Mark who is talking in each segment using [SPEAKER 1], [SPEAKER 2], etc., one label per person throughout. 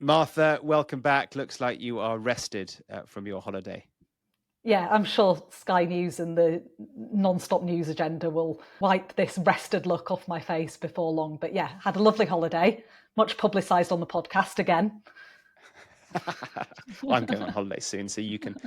[SPEAKER 1] Martha, welcome back. Looks like you are rested from your holiday.
[SPEAKER 2] Yeah, I'm sure Sky News and the non-stop news agenda will wipe this rested look off my face before long. But yeah, had a lovely holiday, much publicised on the podcast again.
[SPEAKER 1] I'm going on holiday soon, so you can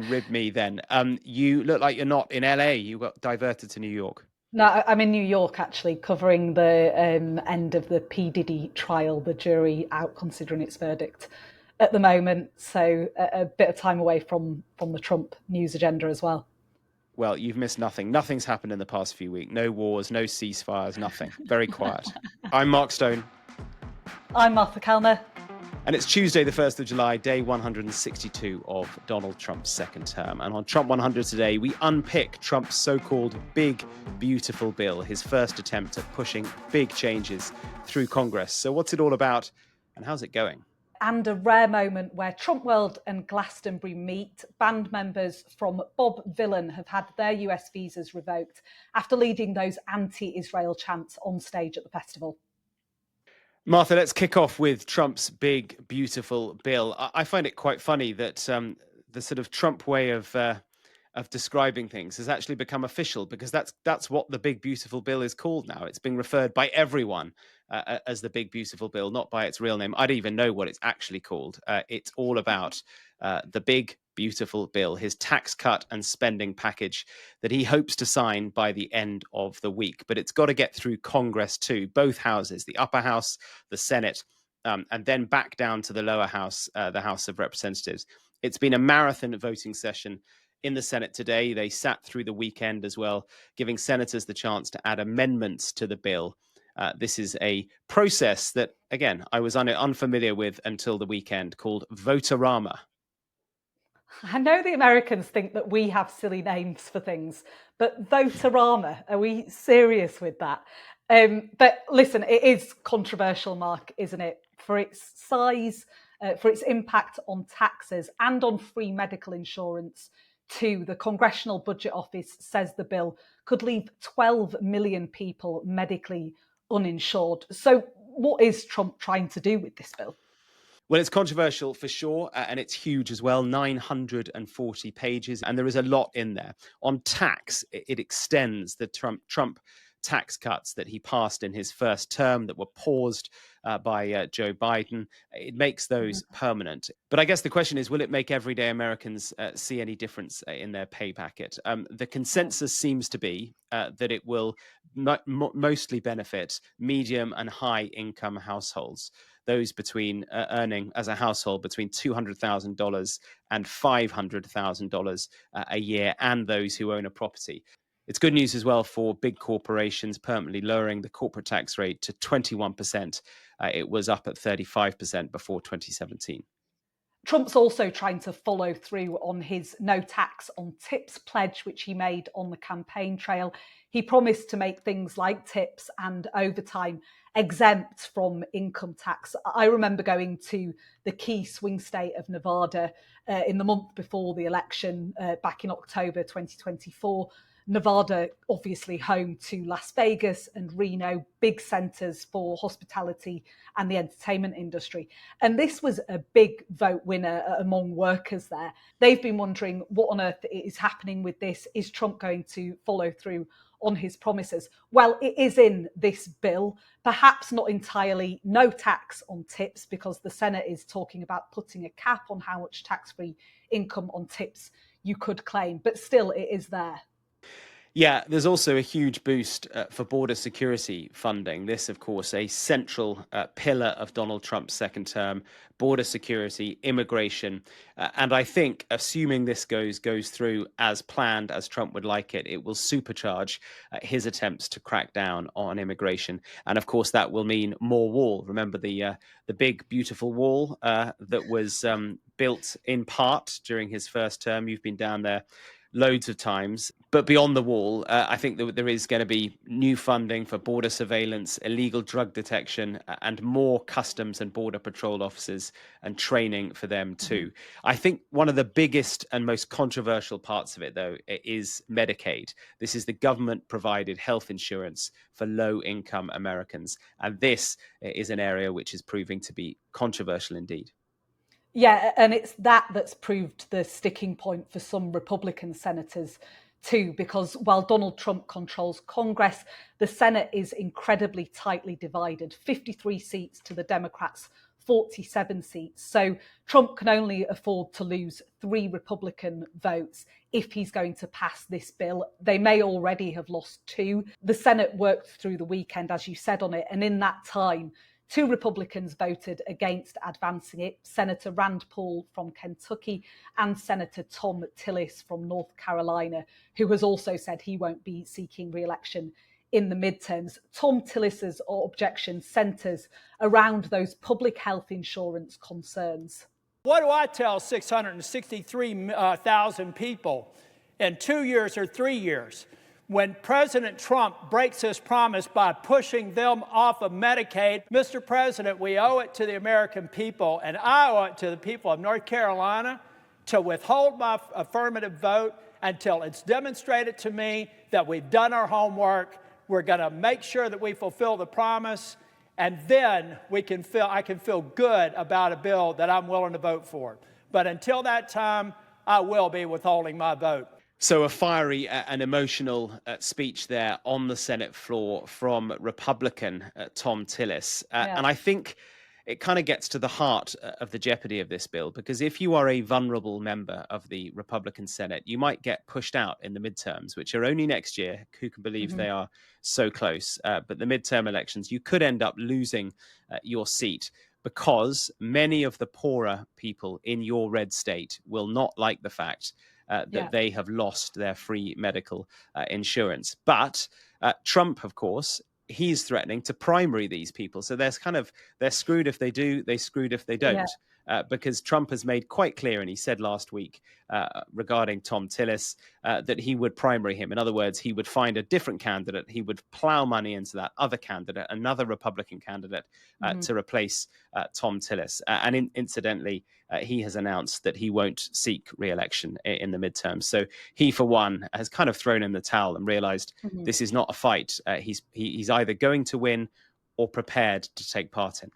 [SPEAKER 1] rib me then. You look like you're not in LA. You got diverted to New York.
[SPEAKER 2] No, I'm in New York actually, covering the end of the P. Diddy trial, the jury out considering its verdict at the moment. So a bit of time away from the Trump news agenda as well.
[SPEAKER 1] Well, you've missed nothing. Nothing's happened in the past few weeks. No wars, no ceasefires, nothing. Very quiet. I'm Mark Stone.
[SPEAKER 2] I'm Martha Kelner.
[SPEAKER 1] And it's Tuesday, the 1st of July, day 162 of Donald Trump's second term. And on Trump 100 today, we unpick Trump's so-called big, beautiful bill, his first attempt at pushing big changes through Congress. So what's it all about and how's it going?
[SPEAKER 2] And a rare moment where Trump World and Glastonbury meet. Band members from Bob Vylan have had their US visas revoked after leading those anti-Israel chants on stage at the festival.
[SPEAKER 1] Martha, let's kick off with Trump's big, beautiful bill. I find it quite funny that the sort of Trump way of describing things has actually become official, because that's what the big, beautiful bill is called now. It's being referred by everyone as the big, beautiful bill, not by its real name. I don't even know what it's actually called. It's all about the big, beautiful bill, his tax cut and spending package that he hopes to sign by the end of the week. But it's got to get through Congress too, both houses, the upper house, the Senate, and then back down to the lower house, the House of Representatives. It's been a marathon voting session in the Senate today. They sat through the weekend as well, giving senators the chance to add amendments to the bill. This is a process that, again, I was unfamiliar with until the weekend, called Votorama.
[SPEAKER 2] I know the Americans think that we have silly names for things, but Votorama, are we serious with that? But listen, it is controversial, Mark, isn't it? For its size, for its impact on taxes and on free medical insurance too. The Congressional Budget Office says the bill could leave 12 million people medically uninsured. So what is Trump trying to do with this bill?
[SPEAKER 1] Well, it's controversial for sure, and it's huge as well, 940 pages, and there is a lot in there. On tax, it extends the Trump tax cuts that he passed in his first term that were paused by Joe Biden. It makes those permanent. But I guess the question is, will it make everyday Americans see any difference in their pay packet? The consensus seems to be that it will mostly benefit medium and high income households, those between earning as a household between $200,000 and $500,000 a year, and those who own a property. It's good news as well for big corporations, permanently lowering the corporate tax rate to 21%. It was up at 35% before 2017.
[SPEAKER 2] Trump's also trying to follow through on his no tax on tips pledge, which he made on the campaign trail. He promised to make things like tips and overtime exempt from income tax. I remember going to the key swing state of Nevada in the month before the election back in October 2024. Nevada, obviously home to Las Vegas and Reno, big centres for hospitality and the entertainment industry. And this was a big vote winner among workers there. They've been wondering what on earth is happening with this. Is Trump going to follow through on his promises? Well, it is in this bill, perhaps not entirely no tax on tips, because the Senate is talking about putting a cap on how much tax-free income on tips you could claim, but still it is there.
[SPEAKER 1] Yeah, there's also a huge boost for border security funding. This, of course, a central pillar of Donald Trump's second term: border security, immigration. And I think, assuming this goes through as planned, as Trump would like it, it will supercharge his attempts to crack down on immigration. And of course, that will mean more wall. Remember the big, beautiful wall that was built in part during his first term. You've been down there loads of times. But beyond the wall, I think that there is going to be new funding for border surveillance, illegal drug detection, and more customs and border patrol officers and training for them
[SPEAKER 2] Mhm.
[SPEAKER 1] too. I think one of the biggest and most controversial parts of it, though, is Medicaid. This is the government provided health insurance for low income Americans. And this is an area which is proving to be controversial indeed.
[SPEAKER 2] Yeah, and it's that that's proved the sticking point for some Republican senators too, because while Donald Trump controls Congress, the Senate is incredibly tightly divided, 53 seats to the Democrats, 47 seats. So Trump can only afford to lose 3 Republican votes if he's going to pass this bill. They may already have lost 2. The Senate worked through the weekend, as you said, on it, and in that time, 2 Republicans voted against advancing it, Senator Rand Paul from Kentucky and Senator Tom Tillis from North Carolina, who has also said he won't be seeking re-election in the midterms. Tom Tillis's objection centres around those public health insurance concerns.
[SPEAKER 3] What do I tell 663,000 people in 2 years or 3 years when President Trump breaks his promise by pushing them off of Medicaid? Mr. President, we owe it to the American people, and I owe it to the people of North Carolina to withhold my affirmative vote until it's demonstrated to me that we've done our homework. We're going to make sure that we fulfill the promise, and then I can feel good about a bill that I'm willing to vote for. But until that time, I will be withholding my vote.
[SPEAKER 1] So a fiery and emotional speech there on the Senate floor from Republican Tom Tillis.
[SPEAKER 2] Yeah.
[SPEAKER 1] And I think it kind of gets to the heart of the jeopardy of this bill, because if you are a vulnerable member of the Republican Senate, you might get pushed out in the midterms, which are only next year. Who can believe
[SPEAKER 2] Mhm.
[SPEAKER 1] they are so close? But the midterm elections, you could end up losing your seat, because many of the poorer people in your red state will not like the fact
[SPEAKER 2] Yeah.
[SPEAKER 1] that they have lost their free medical insurance. But Trump, of course, he's threatening to primary these people. So they're screwed if they do, they screwed if they
[SPEAKER 2] Yeah.
[SPEAKER 1] don't. Because Trump has made quite clear, and he said last week regarding Tom Tillis, that he would primary him. In other words, he would find a different candidate. He would plow money into that other candidate, another Republican candidate,
[SPEAKER 2] Mhm.
[SPEAKER 1] to replace Tom Tillis. Incidentally, he has announced that he won't seek re-election in the midterm. So he, for one, has kind of thrown in the towel and realized
[SPEAKER 2] Mhm.
[SPEAKER 1] this is not a fight. He's either going to win or prepared to take part in.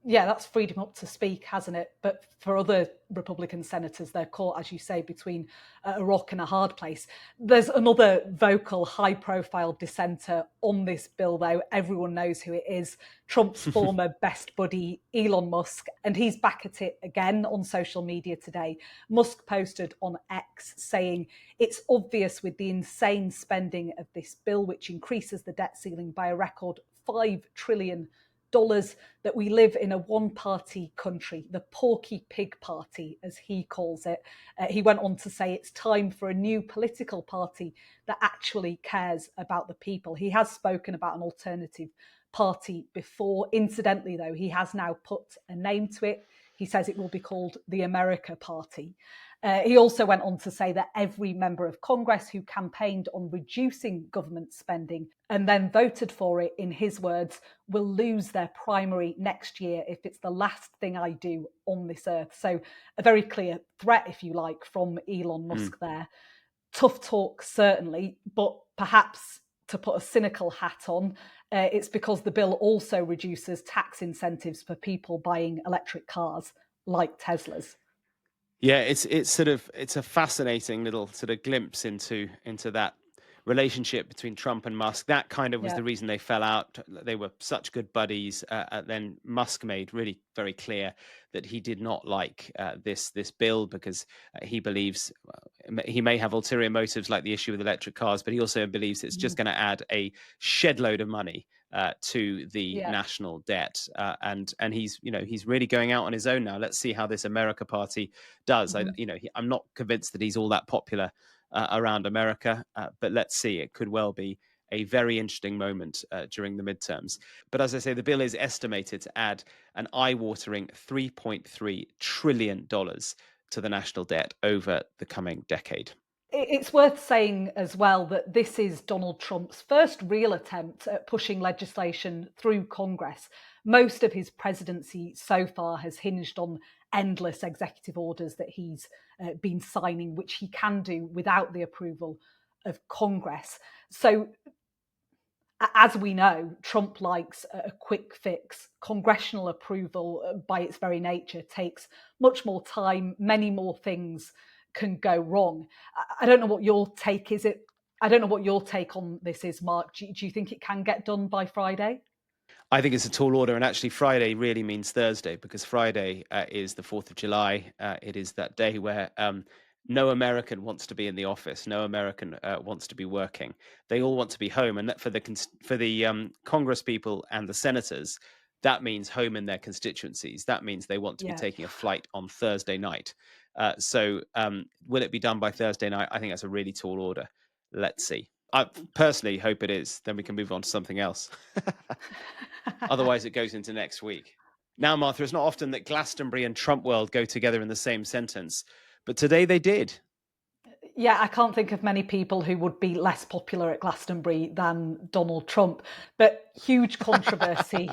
[SPEAKER 2] Yeah, that's freed him up to speak, hasn't it? But for other Republican senators, they're caught, as you say, between a rock and a hard place. There's another vocal, high profile dissenter on this bill, though. Everyone knows who it is: Trump's former best buddy, Elon Musk. And he's back at it again on social media today. Musk posted on X saying, "It's obvious with the insane spending of this bill, which increases the debt ceiling by a record $5 trillion, that we live in a one-party country, the Porky Pig Party, as he calls it." He went on to say it's time for a new political party that actually cares about the people. He has spoken about an alternative party before. Incidentally, though, he has now put a name to it. He says it will be called the America Party. He also went on to say that every member of Congress who campaigned on reducing government spending and then voted for it, in his words, will lose their primary next year if it's the last thing I do on this earth. So a very clear threat, if you like, from Elon
[SPEAKER 1] Mm.
[SPEAKER 2] Musk there. Tough talk, certainly, but perhaps to put a cynical hat on, it's because the bill also reduces tax incentives for people buying electric cars like Teslas.
[SPEAKER 1] Yeah, it's a fascinating little sort of glimpse into that relationship between Trump and Musk. That kind of was
[SPEAKER 2] Yeah.
[SPEAKER 1] the reason they fell out. They were such good buddies. And then Musk made really very clear that he did not like this bill, because he believes he may have ulterior motives, like the issue with electric cars, but he also believes it's just
[SPEAKER 2] Mhm.
[SPEAKER 1] going to add a shed load of money to the
[SPEAKER 2] Yeah.
[SPEAKER 1] national debt. And he's really going out on his own now. Let's see how this America Party does.
[SPEAKER 2] Mhm.
[SPEAKER 1] I'm not convinced that he's all that popular around America, but let's see. It could well be a very interesting moment during the midterms. But as I say, the bill is estimated to add an eye-watering $3.3 trillion to the national debt over the coming decade.
[SPEAKER 2] It's worth saying as well that this is Donald Trump's first real attempt at pushing legislation through Congress. Most of his presidency so far has hinged on endless executive orders that he's been signing, which he can do without the approval of Congress. So, as we know, Trump likes a quick fix. Congressional approval, by its very nature, takes much more time. Many more things can go wrong. I don't know what your take is. I don't know what your take on this is, Mark. Do you think it can get done by Friday?
[SPEAKER 1] I think it's a tall order, and actually, Friday really means Thursday because Friday is the 4th of July. It is that day where no American wants to be in the office, no American wants to be working. They all want to be home, and that for the Congress people and the senators, that means home in their constituencies. That means they want to be
[SPEAKER 2] Yeah.
[SPEAKER 1] taking a flight on Thursday night. So, will it be done by Thursday night? I think that's a really tall order. Let's see. I personally hope it is. Then we can move on to something else. Otherwise, it goes into next week. Now, Martha, it's not often that Glastonbury and Trump world go together in the same sentence, but today they did.
[SPEAKER 2] Yeah, I can't think of many people who would be less popular at Glastonbury than Donald Trump. But huge controversy,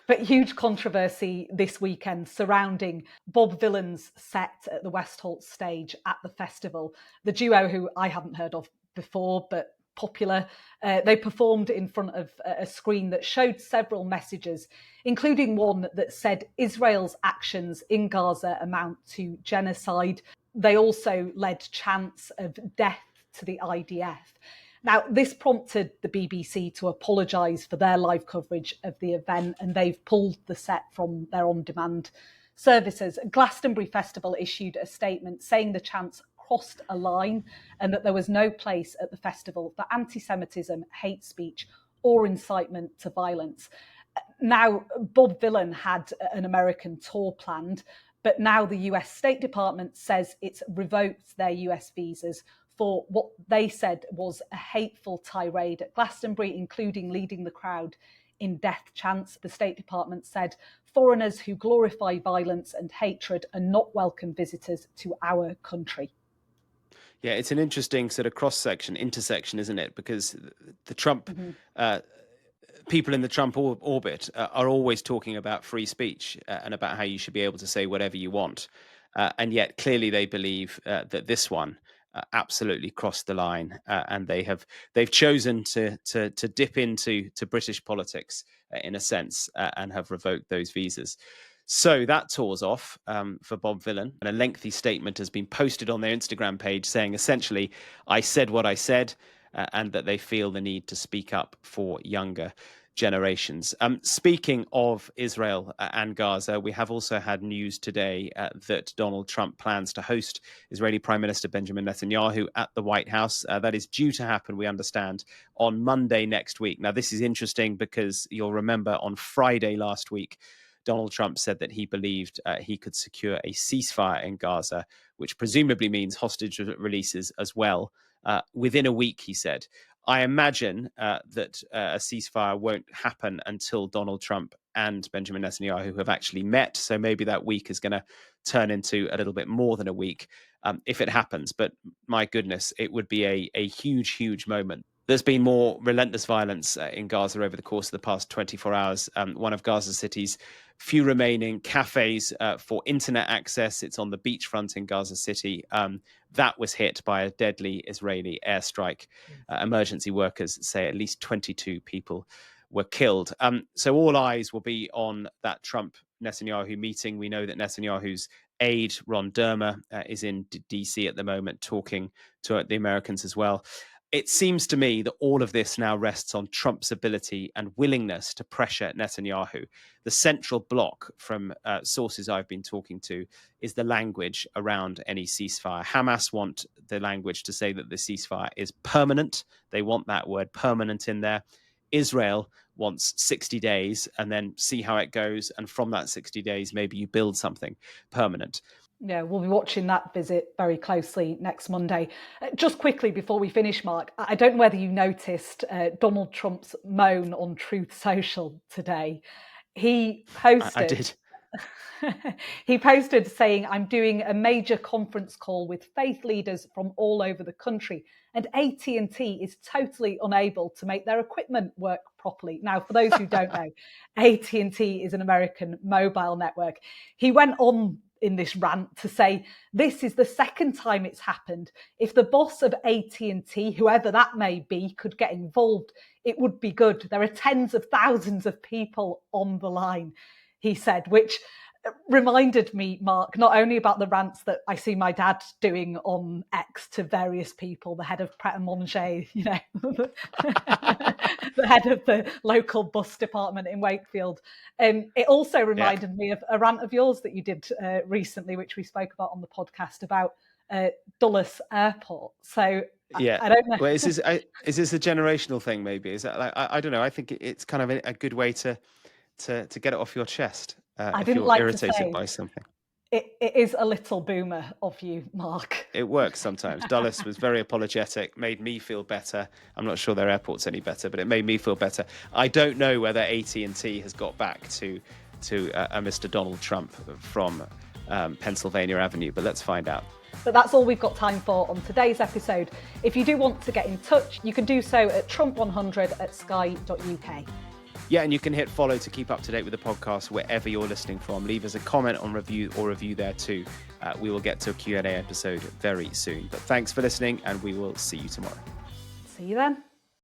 [SPEAKER 2] but huge controversy this weekend surrounding Bob Vylan's set at the Westholt stage at the festival. The duo, who I hadn't heard of before, but popular, they performed in front of a screen that showed several messages, including one that said Israel's actions in Gaza amount to genocide. They also led chants of death to the IDF. Now, this prompted the BBC to apologise for their live coverage of the event, and they've pulled the set from their on-demand services. Glastonbury Festival issued a statement saying the chants crossed a line and that there was no place at the festival for anti-Semitism, hate speech, or incitement to violence. Now, Bob Vylan had an American tour planned, but now the US State Department says it's revoked their US visas for what they said was a hateful tirade at Glastonbury, including leading the crowd in death chants. The State Department said foreigners who glorify violence and hatred are not welcome visitors to our country.
[SPEAKER 1] Yeah, it's an interesting sort of intersection, isn't it? Because the Trump people in the Trump orbit are always talking about free speech and about how you should be able to say whatever you want, and yet clearly they believe that this one absolutely crossed the line, and they've chosen to dip into British politics in a sense, and have revoked those visas. So that tour's off for Bob Vylan, and a lengthy statement has been posted on their Instagram page saying essentially, "I said what I said," and that they feel the need to speak up for younger generations. Speaking of Israel and Gaza, we have also had news today that Donald Trump plans to host Israeli Prime Minister Benjamin Netanyahu at the White House. That is due to happen, we understand, on Monday next week. Now, this is interesting because you'll remember on Friday last week, Donald Trump said that he believed he could secure a ceasefire in Gaza, which presumably means hostage releases as well, within a week, he said. I imagine that a ceasefire won't happen until Donald Trump and Benjamin Netanyahu have actually met. So maybe that week is going to turn into a little bit more than a week if it happens. But my goodness, it would be a huge, huge moment. There's been more relentless violence in Gaza over the course of the past 24 hours. One of Gaza City's few remaining cafes for internet access, it's on the beachfront in Gaza City, that was hit by a deadly Israeli airstrike. Emergency workers say at least 22 people were killed. So all eyes will be on that Trump-Netanyahu meeting. We know that Netanyahu's aide, Ron Dermer, is in DC at the moment talking to the Americans as well. It seems to me that all of this now rests on Trump's ability and willingness to pressure Netanyahu. The central block from sources I've been talking to is the language around any ceasefire. Hamas want the language to say that the ceasefire is permanent. They want that word permanent in there. Israel wants 60 days and then see how it goes. And from that 60 days, maybe you build something permanent.
[SPEAKER 2] Yeah, we'll be watching that visit very closely next Monday. Just quickly before we finish, Mark, I don't know whether you noticed Donald Trump's moan on Truth Social today. He posted,
[SPEAKER 1] I did.
[SPEAKER 2] He posted saying, "I'm doing a major conference call with faith leaders from all over the country, and AT&T is totally unable to make their equipment work properly." Now, for those who don't know, AT&T is an American mobile network. He went on in this rant to say, "This is the second time it's happened. If the boss of AT&T, whoever that may be, could get involved, it would be good. There are tens of thousands of people on the line," he said, which reminded me, Mark, not only about the rants that I see my dad doing on X to various people, the head of Pret a Manger, the head of the local bus department in Wakefield. It also reminded me of a rant of yours that you did recently, which we spoke about on the podcast about Dulles Airport. So
[SPEAKER 1] Yeah,
[SPEAKER 2] I don't know.
[SPEAKER 1] well, is this a generational thing? Maybe is that like I don't know. I think it's kind of a good way to get it off your chest
[SPEAKER 2] I
[SPEAKER 1] if
[SPEAKER 2] didn't
[SPEAKER 1] you're
[SPEAKER 2] like to
[SPEAKER 1] irritated
[SPEAKER 2] say
[SPEAKER 1] by something.
[SPEAKER 2] it is a little boomer of you, Mark.
[SPEAKER 1] It works sometimes. Dulles was very apologetic, made me feel better. I'm not sure their airport's any better, but it made me feel better. I don't know whether AT&T has got back to a Mr. Donald Trump from Pennsylvania Avenue, but let's find out.
[SPEAKER 2] But that's all we've got time for on today's episode. If you do want to get in touch, you can do so at trump100@sky.uk.
[SPEAKER 1] Yeah, and you can hit follow to keep up to date with the podcast wherever you're listening from. Leave us a comment on review there too. We will get to a Q&A episode very soon. But thanks for listening, and we will see you tomorrow.
[SPEAKER 2] See you then.